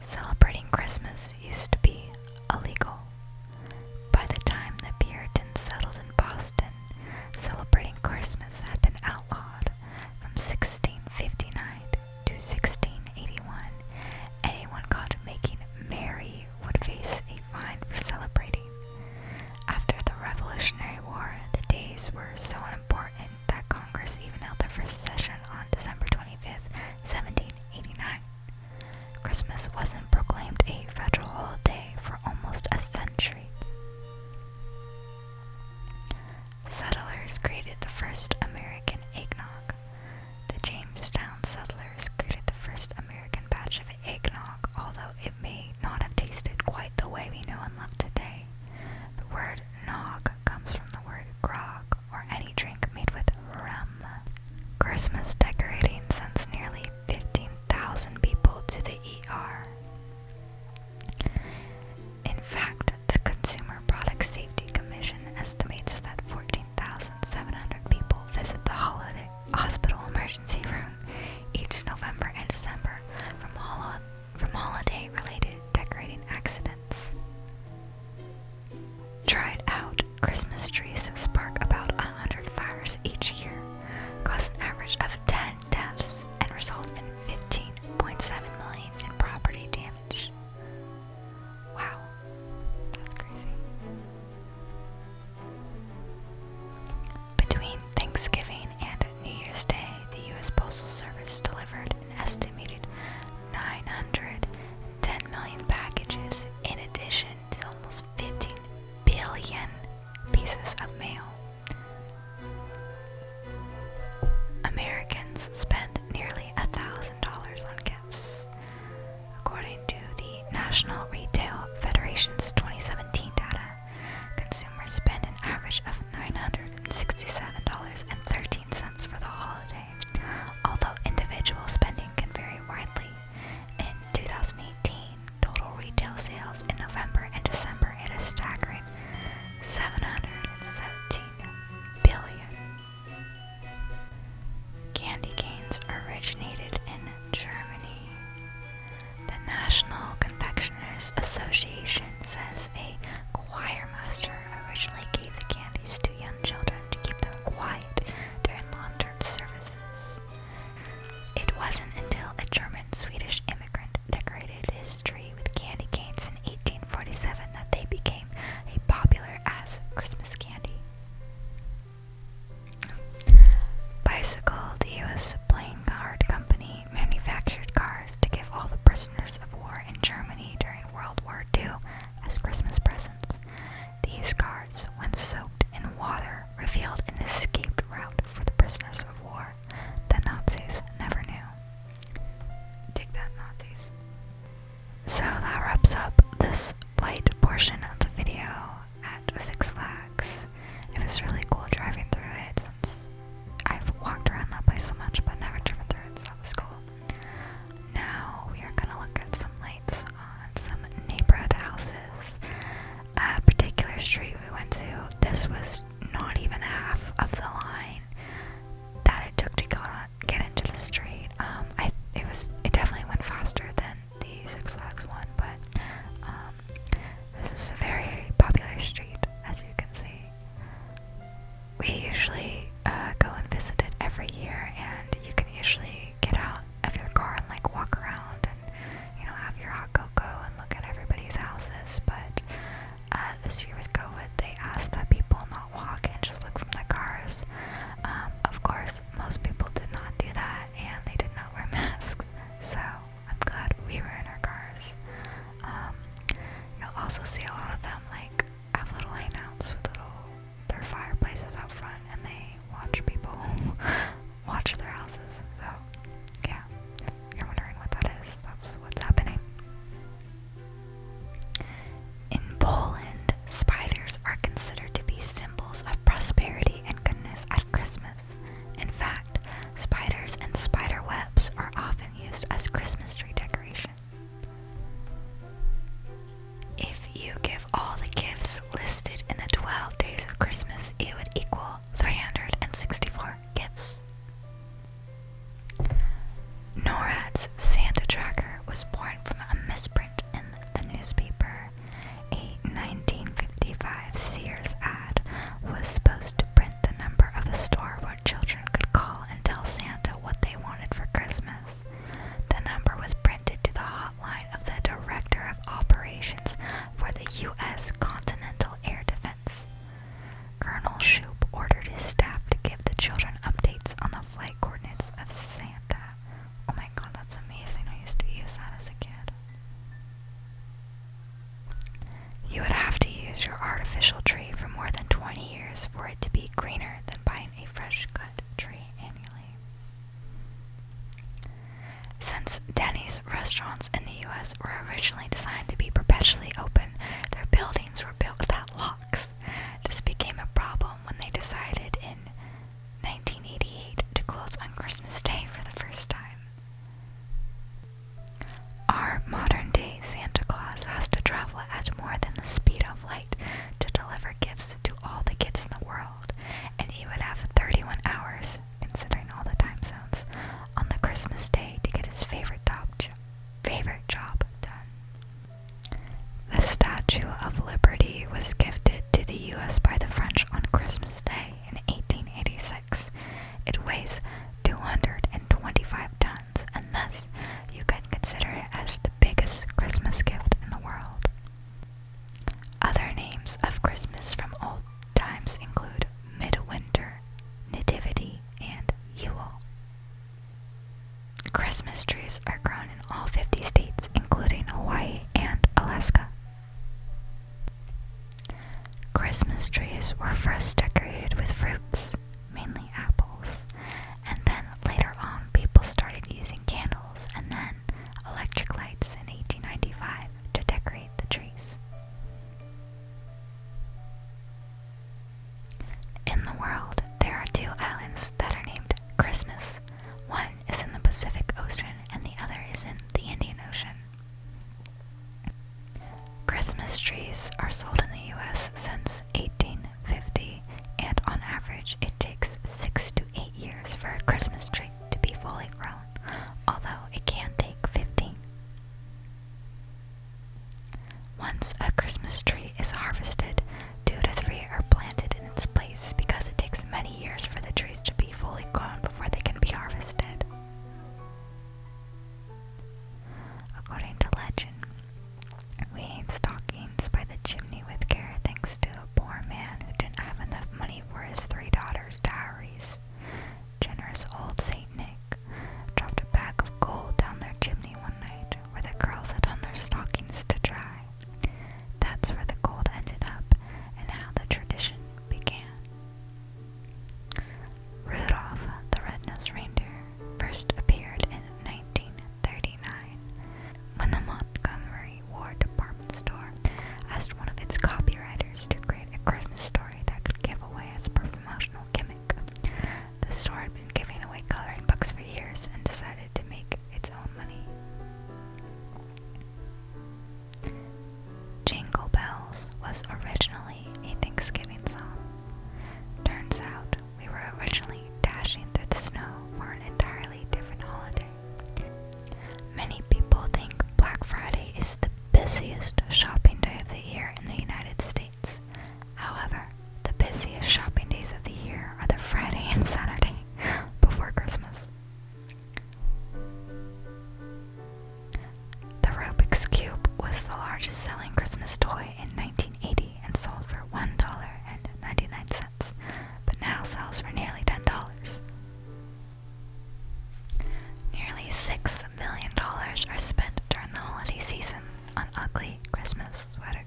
Celebrating Christmas used to be illegal. By the time the Puritans settled in Boston, celebrating Christmas had been outlawed. From 1659 to 1681, anyone caught making merry would face a fine for celebrating. After the Revolutionary War, the days were so unimportant that Congress even held their first session on December 25th, 1789. Christmas wasn't proclaimed a federal holiday for almost a century. Settlers created the first American eggnog. The Jamestown settlers created the first American batch of eggnog, although it may not have tasted quite the way we know and love today. The word nog comes from the word grog, or any drink made with rum. Christmas decorating sends nearly 15,000 people to the ER. In fact, the Consumer Product Safety Commission estimates that 14,700 people visit the hospital emergency room each November and December from holiday-related decorating accidents. Tried out, Christmas trees spark about 100 fires each year, cause an average of 10 deaths, and result in $15.7 million in property damage. Wow, that's crazy. Between Thanksgiving and New Year's Day, the U.S. Postal Service delivered an estimated 910 million packages, in addition to almost 15 billion pieces of mail. Americans spend nearly $1,000 on gifts. According to the National Retail Federation's 2017 data, consumers spend an average of $967.13 for the holiday, although individual spending can vary widely. In 2018, total retail sales in November and December hit a staggering $717 billion. Candy canes originated in Germany. The National Confectioners Association says a choir master originally gave the candies to young children to keep them quiet during long-term services. It wasn't until a German-Swedish immigrant decorated his tree with candy canes in 1847 that they became popular as Christmas candy. Bicycle, the U.S. playing card company, manufactured cars to give all the prisoners of war in Germany during World War II as Christmas presents. These cards, when soaked in water, revealed an escaped route for the prisoners of war. The Nazis never knew. Dig that, Nazis. So that wraps up this light portion of the video at Six Flags. It was really cool driving through it since I've walked around that place so much but never driven through it, so that was cool. Now we are gonna look at some lights on some neighborhood houses. A particular street we went to, this was not even half of the line that it took to get into the street. It definitely went faster than the Six Flags one, but this is a very popular street, as you can see. We usually go and visit it every year, and you can usually get out of your car and like walk around and have your hot cocoa and look at everybody's houses. But this year with COVID, they asked that people not walk and just look from the cars. Of course, most people did not do that, and they did not wear masks. So I'm glad we were in our cars. You'll also see a lot of them like have little hangouts with their fireplaces out front, and they watch people watch their houses. So yeah, if you're wondering what that is, that's what's happening. In Poland, spiders are considered to be symbols of prosperity and goodness at Christmas. In fact, spiders and spider webs are often used as Christmas tree decoration. If you give many years for it to be greener than buying a fresh cut tree annually. Since Denny's restaurants in the US were originally designed to be perpetually open, their buildings were built without locks. This became a problem when they decided in 1988 to close on Christmas Day for the first time. Our modern-day Santa Claus has to travel at more than the speed of light to deliver gifts to all the kids in the world, and he would have 31 hours, considering all the time zones, on the Christmas Day to get his favorite job done. The Statue of Liberty was gifted to the U.S. by the French on Christmas Day in 1886. It weighs 225 tons, and thus you can consider it as the biggest Christmas gift in the world. Other names of Christmas from old times include Midwinter, Nativity, and Yule. Christmas trees are grown in all 50 states, including Hawaii and Alaska. Christmas trees were first decorated with fruits, mainly apples, and then later on people started using candles and then electric lights in 1895 to decorate the trees. In the world, there are 2 islands that are named Christmas. One is in the Pacific Ocean and the other is in the Indian Ocean. Christmas trees are sold in the U.S. since 1850, and on average it takes 6 to 8 years for a Christmas tree to be fully grown, although it can take 15. Once a Christmas tree is harvested, 2 to 3 are planted in its place because it takes many years for the trees to be fully grown before they can be harvested. According to legend, we ate stockings by the chimney with care thanks to a poor man who didn't have enough money for his 3 daughters' dowries. Generous old Saint Nick dropped a bag of gold down their chimney one night where the girls had hung their stockings to dry. That's where the gold ended up and how the tradition began. Rudolph the Red-Nosed Reindeer first appeared in 1939 when the Montgomery Ward department store asked one of its copywriters to create a Christmas story that could give away its promotional gimmick. The store had been giving away coloring books for years and decided to make its own money. Jingle Bells was originally a Thanksgiving song. Turns out we were originally dashing through the snow for an entirely different holiday. Many people think Black Friday is the busiest shopping day of the year in the United States. However, the busiest shopping days of the year are the Friday and Saturday before Christmas. The Rubik's Cube was the largest selling Christmas toy in 1980 and sold for $1.99, but now sells for nearly $10. Nearly $6 million are spent during the holiday season on ugly Christmas sweaters.